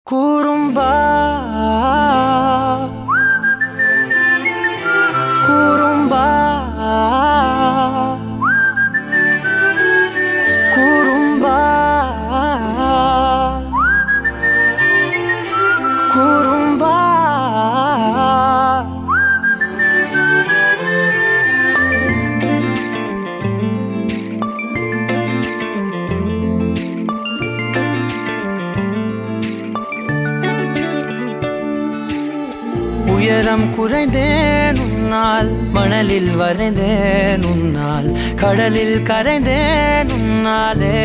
குறும்பா குறும்பா குறும்பா குறும்பா உயரம் குறைந்தேன் உன்னால், மணலில் வரைந்தேன் உன்னால், கடலில் கரைந்தேன் உன்னாலே,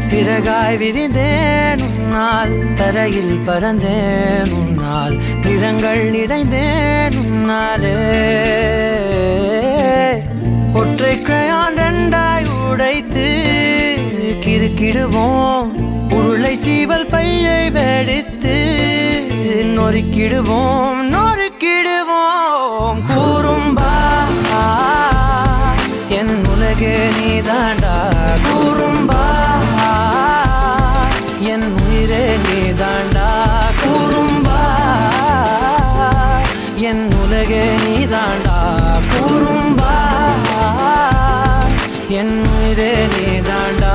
சிறகாய் விரிந்தேன் உன்னால், தரையில் பறந்தேன் உன்னால், நிறங்கள் நிறைந்தேன் உன்னாலே. ஒற்றை கிரையான் ரெண்டாய் உடைத்து கிறுக்கிடுவோம், உருளை சீவல் பையை வெடித்து நொறுக்கிடுவோம் நொறுக்கிடுவோம். குறும்பா என் உலகே நீதாண்டா, குறும்பா என் உயிரே நீதாண்டா, குறும்பா என் உலகே நீதாண்டா, குறும்பா என் உயிரே நீதாண்டா.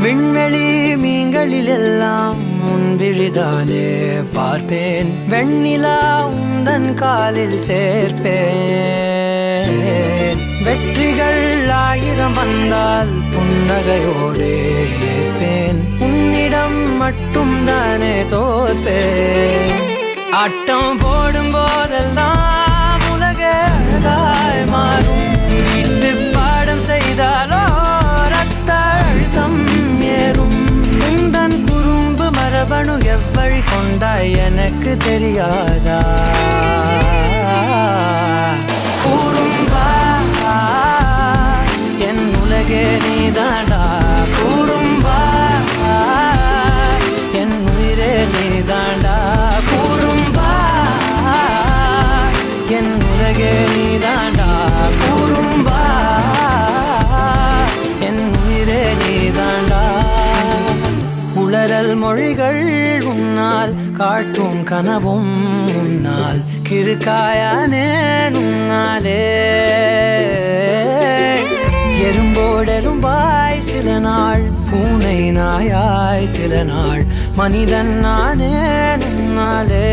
விண்வெளி மீன்களில் எல்லாம் உன் விழிதானே பார்ப்பேன், வெண்ணிலா உந்தன் காலில் சேர்ப்பேன். வெற்றிகள் 1000 வந்தால் புன்னகையோடு ஏற்பேன், உன்னிடம் மட்டும் தானே தோற்பேன். ஆட்டம் போடும் போதெல்லாம் உலக அழகாய் மாறும், வீட்டு பாடம் செய்தாலோ ரத்த அழுத்தம் ஏறும். உந்தன் குறும்பு மரபணு எவ்வழி கொண்டாய் எனக்கு தெரியாதா? குறும்பா என் உலகே நீதாண்டா, குறும்பா என் உயிரே நீதாண்டா, குறும்பா என் உலகே நீதாண்டா, குறும்பா என் உயிரே நீதாண்டா. உளறல் மொழிகள் உன்னால், காட்டும் கனவும் உன்னால், கிறுக்காயானே உன்னாலே. எறும்போடெரும்பாய் சில நாள், பூனை நாயாய் சில நாள், மனிதன் நானே உன்னாலே.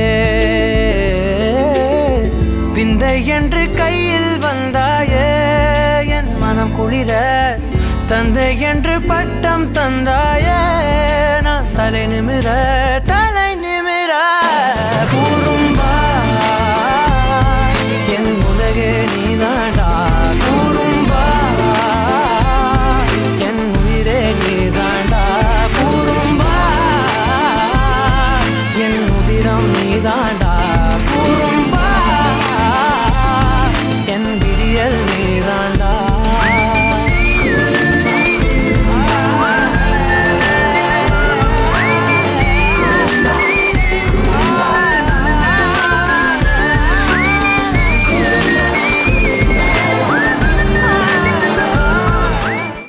விந்தை என்று கையில் வந்தாயே என் மனம் குளிர, தந்தை என்று பட்டம் தந்தாயே நான் தலை நிமிர தலை நிமிர. குறும்பா என் உலகே நீதான்